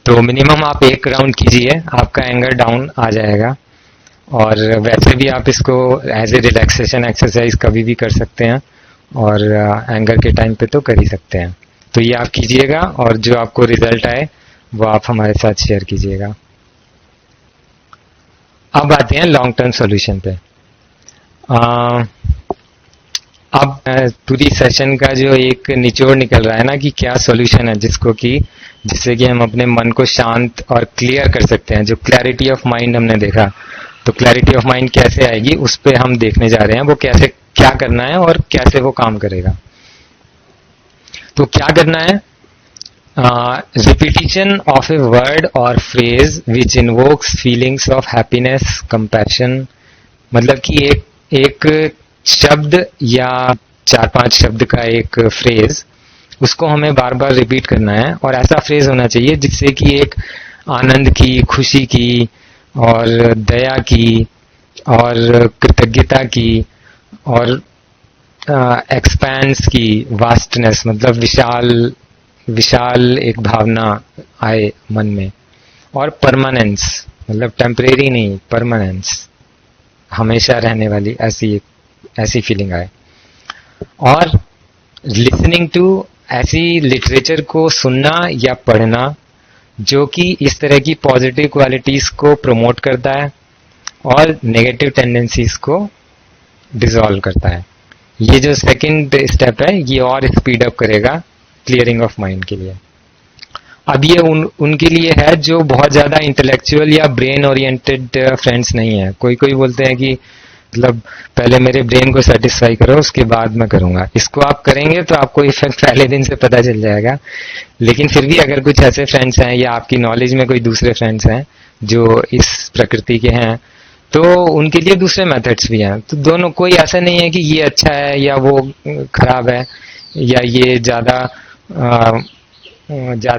तो मिनिमम आप एक राउंड कीजिए, आपका एंगर डाउन आ जाएगा। और वैसे भी आप इसको एज ए रिलैक्सेशन एक्सरसाइज कभी भी कर सकते हैं, और एंगर के टाइम पे तो कर ही सकते हैं। तो ये आप कीजिएगा, और जो आपको रिजल्ट आए वो आप हमारे साथ शेयर कीजिएगा। अब आते हैं लॉन्ग टर्म सॉल्यूशन पे। अब पूरी सेशन का जो एक निचोड़ निकल रहा है ना कि क्या सॉल्यूशन है जिससे कि हम अपने मन को शांत और क्लियर कर सकते हैं। जो क्लैरिटी ऑफ माइंड हमने देखा, तो क्लैरिटी ऑफ माइंड कैसे आएगी उस पे हम देखने जा रहे हैं, वो कैसे क्या करना है और कैसे वो काम करेगा। तो क्या करना है? रिपीटिशन ऑफ ए वर्ड और phrase which invokes feelings of happiness, compassion. मतलब कि एक शब्द या 4-5 शब्द का एक फ्रेज, उसको हमें बार बार रिपीट करना है। और ऐसा फ्रेज होना चाहिए जिससे कि एक आनंद की, खुशी की, और दया की, और कृतज्ञता की, और एक्सपेंस की, वास्टनेस मतलब विशाल एक भावना आए मन में। और परमानेंस मतलब टेम्परेरी नहीं, परमानेंस, हमेशा रहने वाली ऐसी फीलिंग आए। और लिसनिंग टू, ऐसी लिटरेचर को सुनना या पढ़ना जो कि इस तरह की पॉजिटिव क्वालिटीज को प्रमोट करता है और नेगेटिव टेंडेंसीज को डिसॉल्व करता है। ये जो सेकंड स्टेप है ये और स्पीड अप करेगा क्लियरिंग ऑफ माइंड के लिए। अब ये उनके लिए है जो बहुत ज्यादा इंटेलेक्चुअल या ब्रेन ओरिएंटेड फ्रेंड्स नहीं है। कोई बोलते हैं कि मतलब पहले मेरे ब्रेन को सेटिस्फाई करो उसके बाद मैं करूंगा। इसको आप करेंगे तो आपको इफेक्ट पहले दिन से पता चल जाएगा। लेकिन फिर भी अगर कुछ ऐसे फ्रेंड्स हैं या आपकी नॉलेज में कोई दूसरे फ्रेंड्स हैं जो इस प्रकृति के हैं, तो उनके लिए दूसरे मेथड्स भी हैं। तो दोनों, कोई ऐसा नहीं है कि ये अच्छा है या वो खराब है, या ये ज्यादा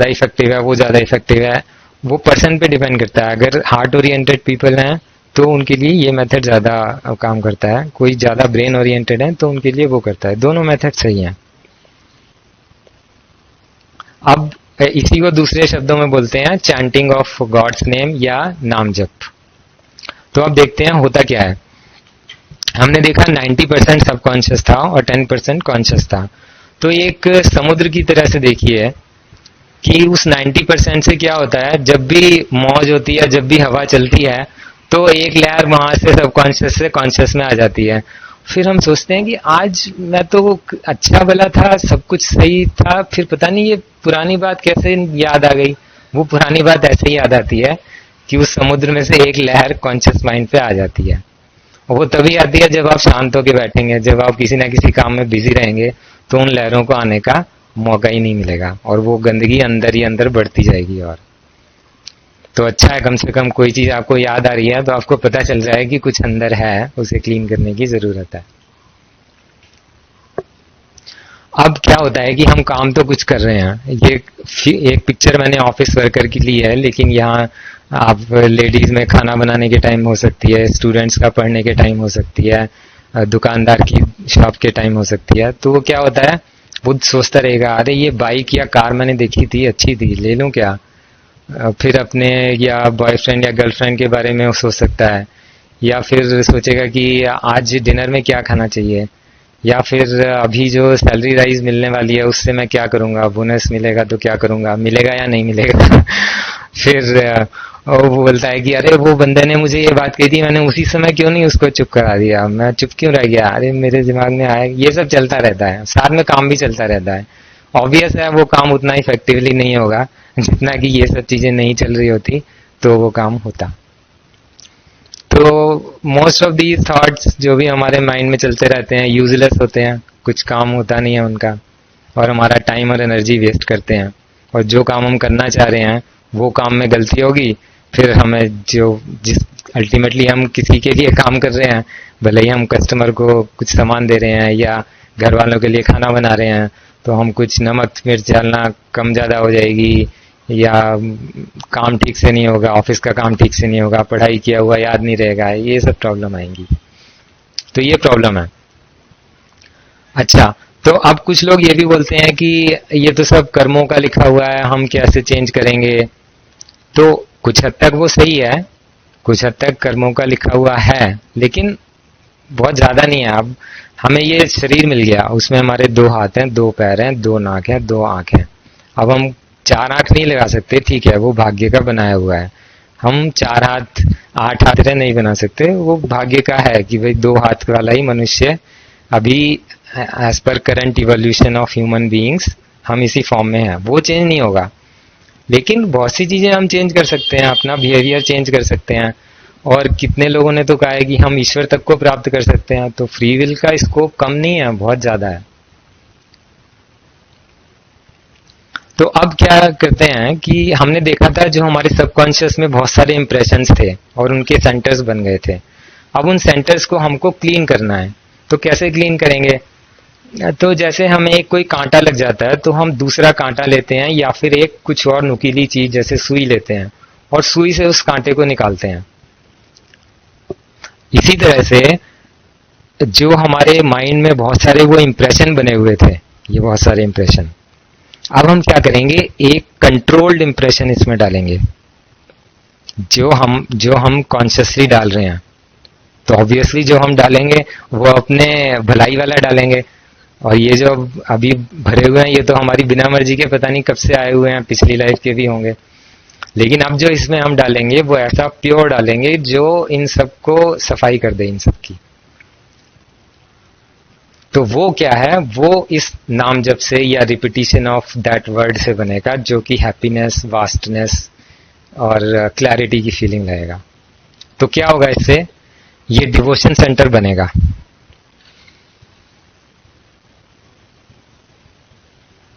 इफेक्टिव है, वो ज्यादा इफेक्टिव है। वो पर्सन पे डिपेंड करता है। अगर हार्ट ओरिएंटेड पीपल हैं तो उनके लिए ये मेथड ज्यादा काम करता है। कोई ज्यादा ब्रेन ओरिएंटेड है तो उनके लिए वो करता है। दोनों मेथड सही हैं। अब इसी को दूसरे शब्दों में बोलते हैं चैंटिंग ऑफ गॉड्स नेम या नाम जप। तो अब देखते हैं होता क्या है। हमने देखा 90% सबकॉन्शियस था और 10% कॉन्शियस था। तो एक समुद्र की तरह से देखिए कि उस 90% से क्या होता है, जब भी मौज होती है, जब भी हवा चलती है, तो एक लहर वहां से सबकॉन्शियस से कॉन्शियस में आ जाती है। फिर हम सोचते हैं कि आज मैं तो अच्छा भला था, सब कुछ सही था, फिर पता नहीं ये पुरानी बात कैसे याद आ गई। वो पुरानी बात ऐसे ही याद आती है कि उस समुद्र में से एक लहर कॉन्शियस माइंड पे आ जाती है। और वो तभी आती है जब आप शांत होकर बैठेंगे, जब आप किसी ना किसी काम में बिजी रहेंगे, तो उन लहरों को आने का मौका ही नहीं मिलेगा और वो गंदगी अंदर ही अंदर बढ़ती जाएगी। और तो अच्छा है कम से कम कोई चीज आपको याद आ रही है तो आपको पता चल रहा है कि कुछ अंदर है, उसे क्लीन करने की जरूरत है। अब क्या होता है कि हम काम तो कुछ कर रहे हैं। ये एक पिक्चर मैंने ऑफिस वर्कर की ली है, लेकिन यहाँ आप लेडीज में खाना बनाने के टाइम हो सकती है, स्टूडेंट्स का पढ़ने के टाइम हो सकती है, दुकानदार की शॉप के टाइम हो सकती है। तो वो क्या होता है, वो सोचता रहेगा अरे ये बाइक या कार मैंने देखी थी, अच्छी थी, ले लूं क्या। फिर अपने या बॉयफ्रेंड या गर्लफ्रेंड के बारे में वो सोच सकता है, या फिर सोचेगा कि आज डिनर में क्या खाना चाहिए, या फिर अभी जो सैलरी राइज मिलने वाली है उससे मैं क्या करूंगा, बोनस मिलेगा तो क्या करूंगा, मिलेगा या नहीं मिलेगा। फिर वो बोलता है कि अरे वो बंदे ने मुझे ये बात कही थी, मैंने उसी समय क्यों नहीं उसको चुप करा दिया, मैं चुप क्यों रह गया, अरे मेरे दिमाग में आया। ये सब चलता रहता है, साथ में काम भी चलता रहता है। ऑब्वियस है वो काम उतना इफेक्टिवली नहीं होगा जितना कि ये सब चीजें नहीं चल रही होती तो वो काम होता। तो मोस्ट ऑफ दीज थॉट्स जो भी हमारे माइंड में चलते रहते हैं यूजलेस होते हैं, कुछ काम होता नहीं है उनका, और हमारा टाइम और एनर्जी वेस्ट करते हैं। और जो काम हम करना चाह रहे हैं वो काम में गलती होगी, फिर हमें जिस अल्टीमेटली हम किसी के लिए काम कर रहे हैं, भले ही हम कस्टमर को कुछ सामान दे रहे हैं या घर वालों के लिए खाना बना रहे हैं, तो हम कुछ नमक मिर्च डालना कम ज़्यादा हो जाएगी, या काम ठीक से नहीं होगा, ऑफिस का काम ठीक से नहीं होगा, पढ़ाई किया हुआ याद नहीं रहेगा, ये सब प्रॉब्लम आएंगी। तो ये प्रॉब्लम है। अच्छा, तो अब कुछ लोग ये भी बोलते हैं कि ये तो सब कर्मों का लिखा हुआ है, हम कैसे चेंज करेंगे, तो कुछ हद तक वो सही है, कुछ हद तक कर्मों का लिखा हुआ है, लेकिन बहुत ज्यादा नहीं है। अब हमें ये शरीर मिल गया, उसमें हमारे 2 हाथ हैं, 2 पैर हैं, 2 नाक है, 2 आंख है। अब हम 4 आंख नहीं लगा सकते, ठीक है, वो भाग्य का बनाया हुआ है। हम 4 हाथ 8 हाथ नहीं बना सकते, वो भाग्य का है कि भाई 2 हाथ वाला ही मनुष्य अभी as per current evolution of human beings हम इसी फॉर्म में हैं। वो चेंज नहीं होगा, लेकिन बहुत सी चीजें हम चेंज कर सकते हैं, अपना बिहेवियर चेंज कर सकते हैं। और कितने लोगों ने तो कहा है कि हम ईश्वर तक को प्राप्त कर सकते हैं। तो फ्री विल का स्कोप कम नहीं है, बहुत ज्यादा है। तो अब क्या करते हैं कि हमने देखा था जो हमारे सबकॉन्शियस में बहुत सारे इंप्रेशंस थे और उनके सेंटर्स बन गए थे। अब उन सेंटर्स को हमको क्लीन करना है। तो कैसे क्लीन करेंगे? तो जैसे हमें एक कोई कांटा लग जाता है तो हम दूसरा कांटा लेते हैं, या फिर एक कुछ और नुकीली चीज जैसे सुई लेते हैं और सुई से उस कांटे को निकालते हैं। इसी तरह से जो हमारे माइंड में बहुत सारे वो इंप्रेशन बने हुए थे, ये बहुत सारे इंप्रेशन, अब हम क्या करेंगे, एक कंट्रोल्ड इंप्रेशन इसमें डालेंगे जो हम कॉन्शियसली डाल रहे हैं। तो ऑब्वियसली जो हम डालेंगे वो अपने भलाई वाला डालेंगे, और ये जो अभी भरे हुए हैं ये तो हमारी बिना मर्जी के पता नहीं कब से आए हुए हैं, पिछली लाइफ के भी होंगे। लेकिन अब जो इसमें हम डालेंगे वो ऐसा प्योर डालेंगे जो इन सबको सफाई कर दे, इन सब की। तो वो क्या है, वो इस नाम जप से या रिपीटिशन ऑफ दैट वर्ड से बनेगा, जो कि हैप्पीनेस, वास्टनेस और क्लैरिटी की फीलिंग रहेगा। तो क्या होगा इससे, ये डिवोशन सेंटर बनेगा।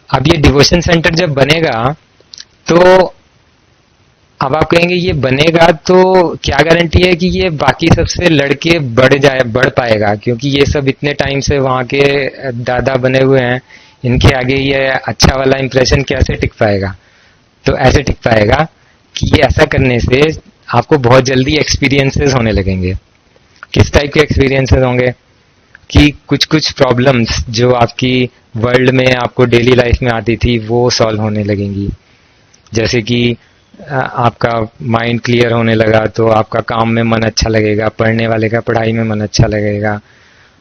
अब ये डिवोशन सेंटर जब बनेगा तो अब आप कहेंगे ये बनेगा तो क्या गारंटी है कि ये बाकी सबसे लड़के बढ़ पाएगा, क्योंकि ये सब इतने टाइम से वहां के दादा बने हुए हैं, इनके आगे ये अच्छा वाला इंप्रेशन कैसे टिक पाएगा? तो ऐसे टिक पाएगा कि ये ऐसा करने से आपको बहुत जल्दी एक्सपीरियंसेस होने लगेंगे। किस टाइप के एक्सपीरियंसेस होंगे कि कुछ कुछ प्रॉब्लम्स जो आपकी वर्ल्ड में आपको डेली लाइफ में आती थी वो सॉल्व होने लगेंगी। जैसे कि आपका माइंड क्लियर होने लगा तो आपका काम में मन अच्छा लगेगा, पढ़ने वाले का पढ़ाई में मन अच्छा लगेगा,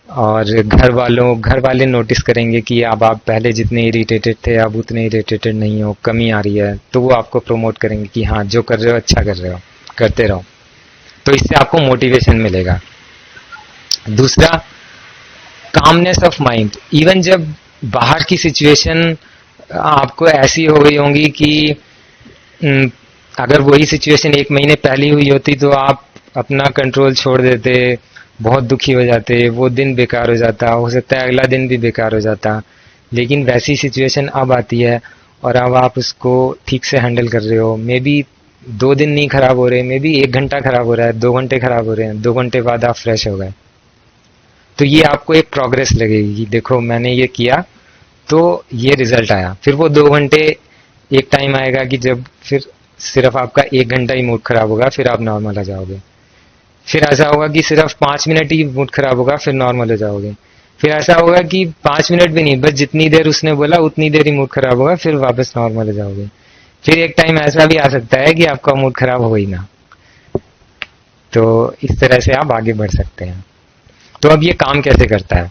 और घर वाले नोटिस करेंगे कि अब आप पहले जितने इरिटेटेड थे अब उतने इरिटेटेड नहीं हो, कमी आ रही है, तो वो आपको प्रमोट करेंगे कि हाँ जो कर रहे हो अच्छा कर रहे हो, करते रहो। तो इससे आपको मोटिवेशन मिलेगा। दूसरा, कामनेस ऑफ माइंड। इवन जब बाहर की सिचुएशन आपको ऐसी हो गई होंगी कि अगर वही सिचुएशन 1 महीने पहले हुई होती तो आप अपना कंट्रोल छोड़ देते, बहुत दुखी हो जाते, वो दिन बेकार हो जाता, हो सकता है अगला दिन भी बेकार हो जाता। लेकिन वैसी सिचुएशन अब आती है और अब आप उसको ठीक से हैंडल कर रहे हो। मे बी 2 दिन नहीं खराब हो रहे, मे बी 1 घंटा खराब हो रहा है, 2 घंटे खराब हो रहे हैं, 2 घंटे बाद आप फ्रेश हो गए। तो ये आपको एक प्रोग्रेस लगेगी कि देखो मैंने ये किया तो ये रिजल्ट आया। फिर वो 2 घंटे एक टाइम आएगा कि जब फिर सिर्फ आपका 1 घंटा ही मूड खराब होगा, फिर आप नॉर्मल आ जाओगे। फिर ऐसा होगा कि सिर्फ 5 मिनट ही मूड खराब होगा, फिर नॉर्मल हो जाओगे। फिर ऐसा होगा कि 5 मिनट भी नहीं, बस जितनी देर उसने बोला उतनी देर ही मूड खराब होगा, फिर वापस नॉर्मल हो जाओगे। फिर एक टाइम ऐसा भी आ सकता है कि आपका मूड खराब हो ही ना। तो इस तरह से आप आगे बढ़ सकते हैं। तो अब ये काम कैसे करता है,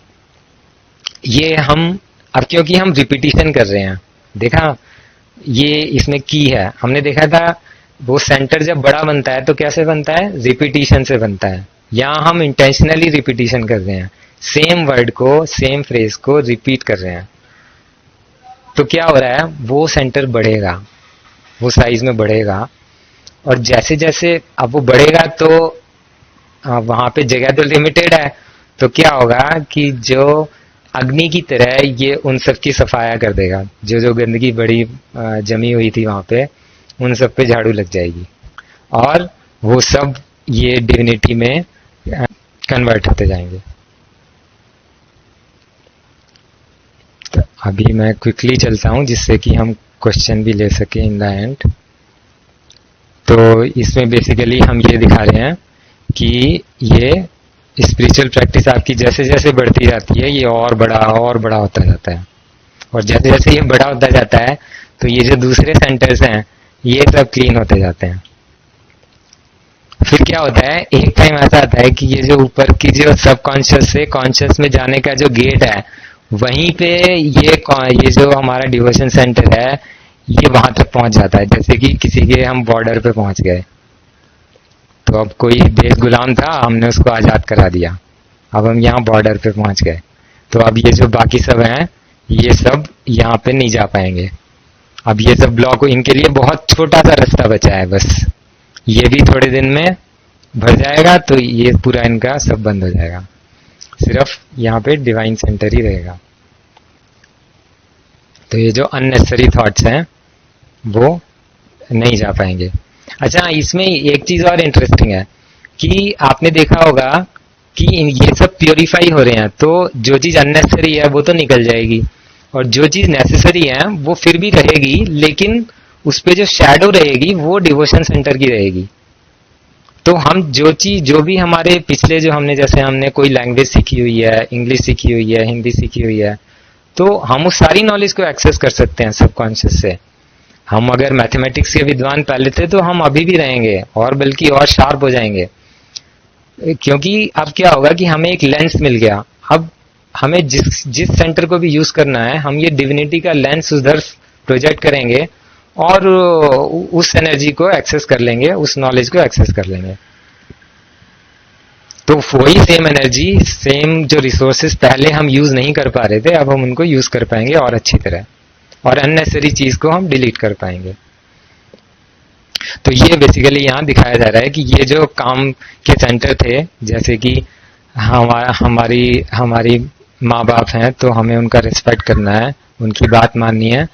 ये हम अब क्योंकि हम रिपीटिशन कर रहे हैं, देखा ये इसमें की है, हमने देखा था वो सेंटर जब बड़ा बनता है तो कैसे बनता है, रिपीटिशन से बनता है। यहाँ हम इंटेंशनली रिपीटिशन कर रहे हैं, सेम वर्ड को, सेम फ्रेज को रिपीट कर रहे हैं। तो क्या हो रहा है, वो सेंटर बढ़ेगा, वो साइज में बढ़ेगा, और जैसे जैसे अब वो बढ़ेगा तो वहां पे जगह तो लिमिटेड है, तो क्या होगा कि जो अग्नि की तरह ये उन सब की सफाया कर देगा, जो जो गंदगी बड़ी जमी हुई थी वहां पे, उन सब पे झाड़ू लग जाएगी और वो सब ये डिविनिटी में कन्वर्ट होते जाएंगे। तो अभी मैं क्विकली चलता हूं जिससे कि हम क्वेश्चन भी ले सके इन द एंड। तो इसमें बेसिकली हम ये दिखा रहे हैं कि ये स्पिरिचुअल प्रैक्टिस आपकी जैसे जैसे बढ़ती जाती है ये और बड़ा होता जाता है, और जैसे जैसे ये बड़ा होता जाता है तो ये जो दूसरे सेंटर्स हैं ये सब क्लीन होते जाते हैं। फिर क्या होता है, एक टाइम ऐसा आता है कि ये जो ऊपर की जो सबकॉन्शियस से कॉन्शियस में जाने का जो गेट है, वहीं पे ये जो हमारा डिवोशन सेंटर है, ये वहां तक पहुंच जाता है। जैसे कि किसी के हम बॉर्डर पे पहुंच गए, तो अब कोई देश गुलाम था, हमने उसको आजाद करा दिया, अब हम यहाँ बॉर्डर पे पहुंच गए, तो अब ये जो बाकी सब हैं, ये सब यहाँ पे नहीं जा पाएंगे। अब ये सब ब्लॉक, इनके लिए बहुत छोटा सा रास्ता बचा है बस, ये भी थोड़े दिन में भर जाएगा, तो ये पूरा इनका सब बंद हो जाएगा, सिर्फ यहाँ पे डिवाइन सेंटर ही रहेगा। तो ये जो अननेसेसरी थॉट्स हैं वो नहीं जा पाएंगे। अच्छा, इसमें एक चीज और इंटरेस्टिंग है कि आपने देखा होगा कि ये सब प्योरीफाई हो रहे हैं, तो जो चीज अननेसेसरी है वो तो निकल जाएगी, और जो चीज नेसेसरी है वो फिर भी रहेगी, लेकिन उस पे जो शैडो रहेगी वो डिवोशन सेंटर की रहेगी। तो हम जो भी हमारे पिछले जो हमने कोई लैंग्वेज सीखी हुई है, इंग्लिश सीखी हुई है, हिंदी सीखी हुई है, तो हम उस सारी नॉलेज को एक्सेस कर सकते हैं सबकॉन्शियस से। हम अगर मैथमेटिक्स के विद्वान पहले थे, तो हम अभी भी रहेंगे, और बल्कि और शार्प हो जाएंगे, क्योंकि अब क्या होगा कि हमें एक लेंस मिल गया। अब हमें जिस सेंटर को भी यूज करना है, हम ये डिविनिटी का लेंस उधर प्रोजेक्ट करेंगे, और उस एनर्जी को एक्सेस कर लेंगे, उस नॉलेज को एक्सेस कर लेंगे। तो वही सेम एनर्जी, सेम जो रिसोर्सेज पहले हम यूज नहीं कर पा रहे थे, अब हम उनको यूज कर पाएंगे और अच्छी तरह, और अननेसेसरी चीज को हम डिलीट कर पाएंगे। तो ये बेसिकली यहाँ दिखाया जा रहा है कि ये जो काम के सेंटर थे, जैसे कि हमारी माँ बाप हैं, तो हमें उनका रिस्पेक्ट करना है, उनकी बात माननी है,